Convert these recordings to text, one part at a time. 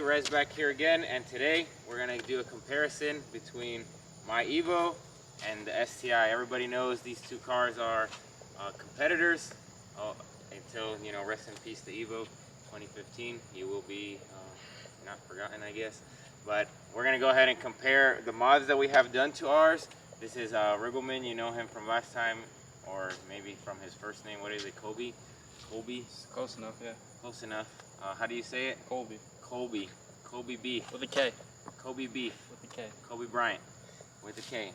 Rez back here again, and today we're going to do a comparison between my EVO and the STI. Everybody knows these two cars are competitors until, you know, rest in peace the EVO 2015. He will be not forgotten, I guess. But we're going to go ahead and compare the mods that we have done to ours. This is Riggleman. You know him from last time, or maybe from his first name. What is it, Kobe? Colby? Close enough, yeah. Close enough. How do you say it? Colby. Colby. Kobe B. With a K. Kobe B. With a K. Kobe Bryant. With a K.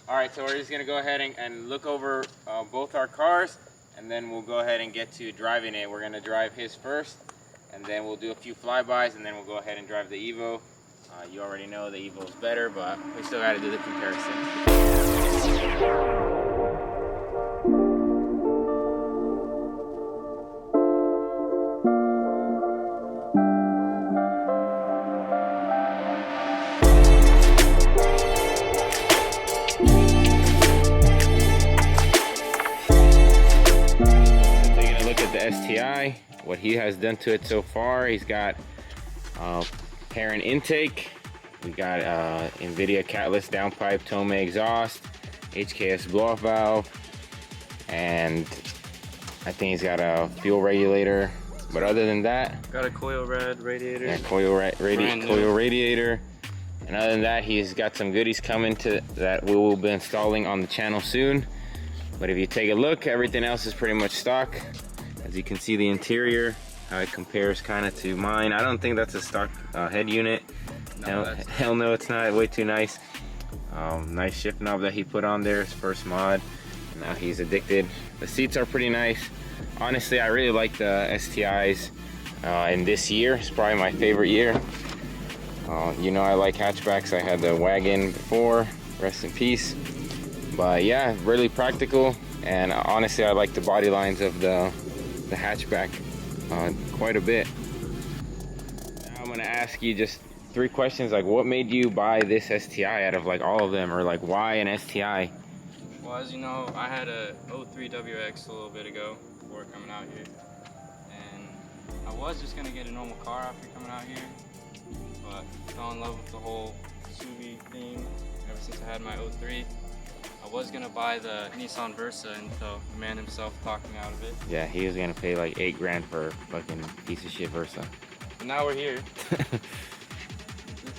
Alright, so we're just going to go ahead and look over both our cars, and then we'll go ahead and get to driving it. We're going to drive his first, and then we'll do a few flybys, and then we'll go ahead and drive the EVO. You already know the EVO is better, but we still got to do the comparison. STI, what he has done to it so far, he's got parent intake, we got NVIDIA catalyst downpipe, Tome exhaust, HKS blow-off valve, and I think he's got a fuel regulator. But other than that, got a coil rad radiator. Yeah, coil radiator. And other than that, he's got some goodies coming to that we will be installing on the channel soon. But if you take a look, everything else is pretty much stock. As you can see, the interior, how it compares kind of to mine. I don't think that's a stock head unit. No, hell no, it's not. Way too nice. Nice shift knob that he put on there, his first mod. Now he's addicted. The seats are pretty nice. Honestly, I really like the STIs in this year. It's probably my favorite year. You know I like hatchbacks. I had the wagon before, rest in peace. But yeah, really practical. And honestly, I like the body lines of the hatchback quite a bit. Now I'm gonna ask you just 3 questions, like what made you buy this STI out of like all of them, or like why an STI? Well, as you know, I had a 03 WX a little bit ago before coming out here, and I was just gonna get a normal car after coming out here, but fell in love with the whole Joby theme ever since I had my 03. I was gonna buy the Nissan Versa until the man himself talked me out of it. Yeah, he was gonna pay like 8 grand for a fucking piece of shit Versa. And now we're here. This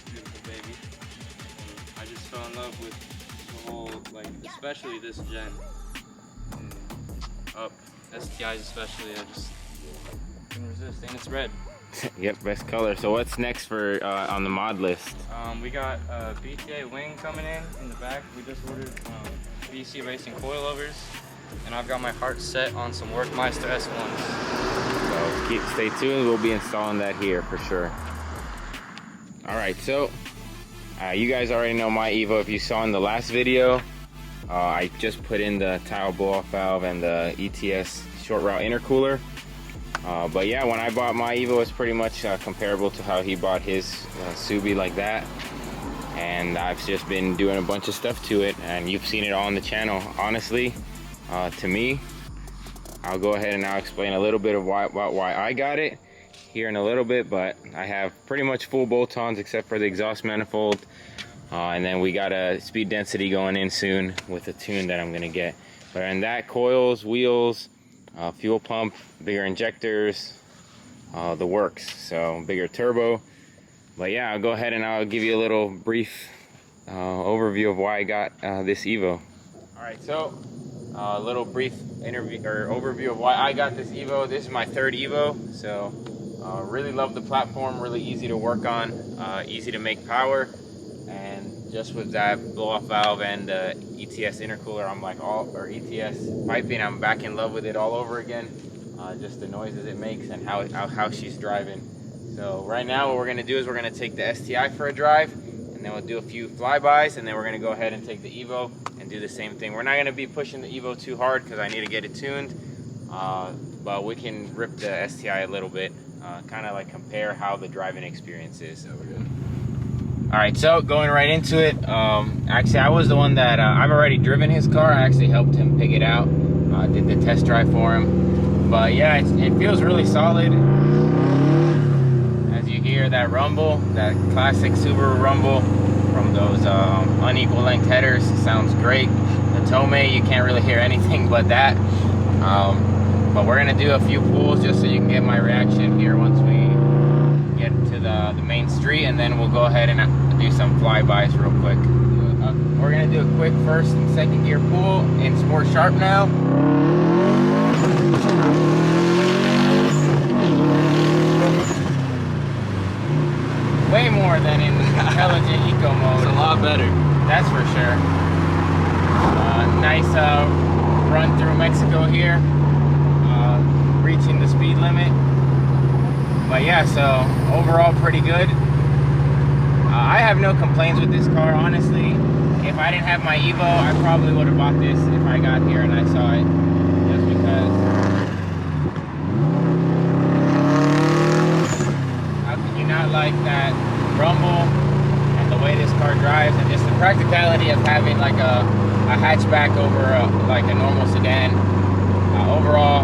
beautiful baby. I just fell in love with the whole, like, especially this gen. STIs especially, I just couldn't resist. And it's red. Yep, best color. So what's next for on the mod list? We got a BTA wing coming in the back. We just ordered BC Racing coilovers, and I've got my heart set on some Workmeister S1s. So stay tuned. We'll be installing that here for sure. All right, so you guys already know my EVO. If you saw in the last video, I just put in the tile blow-off valve and the ETS short route intercooler. But yeah, when I bought my EVO, it's pretty much comparable to how he bought his Subi, like that. And I've just been doing a bunch of stuff to it, and you've seen it all on the channel. Honestly, to me, I'll go ahead and I'll explain a little bit of why I got it here in a little bit. But I have pretty much full bolt-ons except for the exhaust manifold. And then we got a speed density going in soon with a tune that I'm gonna get. But in that, coils, wheels, fuel pump, bigger injectors, the works. So bigger turbo. But yeah, I'll go ahead and I'll give you a little brief overview of why I got this EVO. All right, so a little brief overview of why I got this EVO. This is my 3rd EVO, so really love the platform. Really easy to work on, easy to make power, and just with that blow-off valve and ETS intercooler, I'm like ETS piping, I'm back in love with it all over again. Just the noises it makes and how she's driving. So right now what we're gonna do is we're gonna take the STI for a drive, and then we'll do a few flybys, and then we're gonna go ahead and take the EVO and do the same thing. We're not gonna be pushing the EVO too hard because I need to get it tuned, but we can rip the STI a little bit, kind of like compare how the driving experience is. So we're good. All right, so going right into it. Actually, I was the one that I've already driven his car. I actually helped him pick it out. Did the test drive for him. But yeah, it feels really solid. As you hear that rumble, that classic Subaru rumble from those unequal length headers, sounds great. The Tomei, you can't really hear anything but that. But we're gonna do a few pulls just so you can get my reaction here once we get to the main street, and then we'll go ahead and do some flybys real quick. We're gonna do a quick first and second gear pull in Sport Sharp now. Way more than in intelligent eco mode. It's a lot better. That's for sure. Nice run through Mexico here, reaching the speed limit. But yeah, so overall pretty good. I have no complaints with this car, honestly. If I didn't have my EVO, I probably would have bought this if I got here and I saw it, just because how could you not like that rumble and the way this car drives, and just the practicality of having like a hatchback over like a normal sedan. Overall,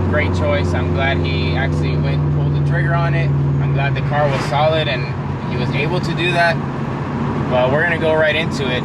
great choice. I'm glad he actually went and pulled the trigger on it. I'm glad the car was solid and he was able to do that. But we're gonna go right into it.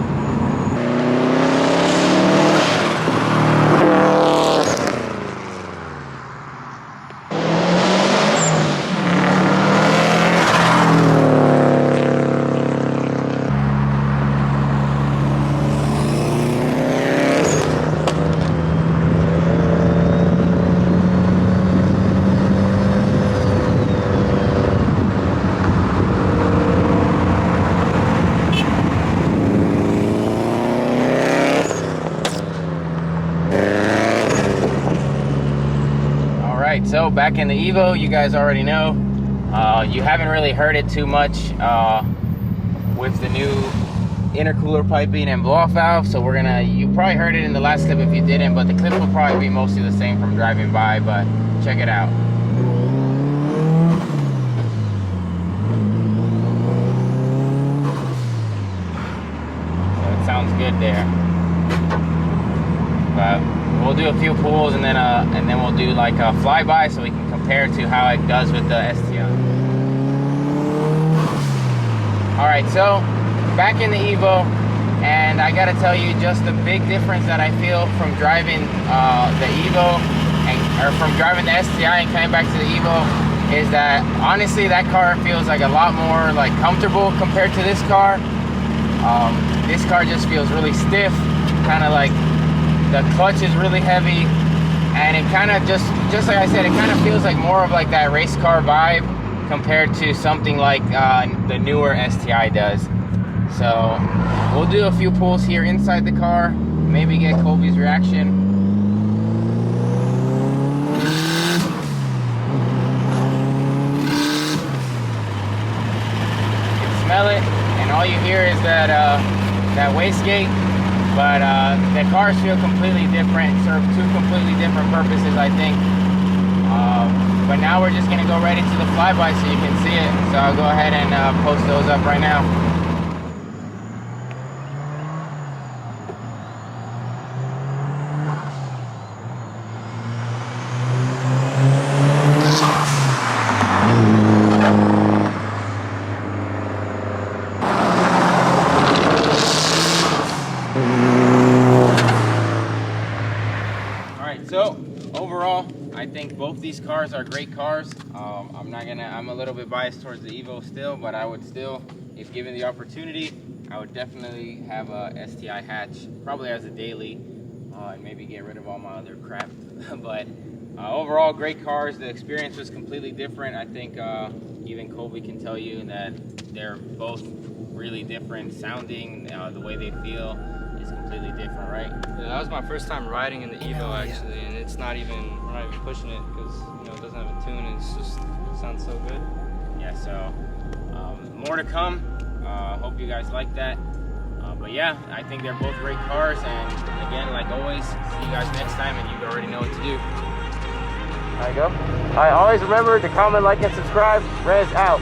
So back in the EVO, you guys already know, you haven't really heard it too much with the new intercooler piping and blow-off valve. So you probably heard it in the last clip if you didn't, but the clip will probably be mostly the same from driving by, but check it out. So it sounds good there. But we'll do a few pulls and then we'll do like a flyby so we can compare to how it does with the STI. All right, so back in the EVO, and I gotta tell you just the big difference that I feel from driving the EVO or from driving the STI and coming back to the EVO is that honestly that car feels like a lot more like comfortable compared to this car. This car just feels really stiff, kind of like the clutch is really heavy, and it kind of just like I said, it kind of feels like more of like that race car vibe compared to something like the newer STI does. So we'll do a few pulls here inside the car, maybe get Colby's reaction. You can smell it, and all you hear is that wastegate. But the cars feel completely different, serve two completely different purposes, I think. But now we're just gonna go right into the flyby so you can see it. So I'll go ahead and post those up right now. So overall, I think both these cars are great cars. I'm a little bit biased towards the EVO still, but I would still, if given the opportunity, I would definitely have a STI hatch, probably as a daily, and maybe get rid of all my other crap. But overall, great cars. The experience was completely different. I think even Colby can tell you that they're both really different sounding. The way they feel is completely different, right? Yeah, that was my first time riding in the EVO actually, and it's not even, we're not even pushing it because it doesn't have a tune. It sounds so good. Yeah, so more to come. Hope you guys like that. But yeah, I think they're both great cars, and again, like always, see you guys next time, and you already know what to do. There you go. All right, always remember to comment, like, and subscribe. Rez out.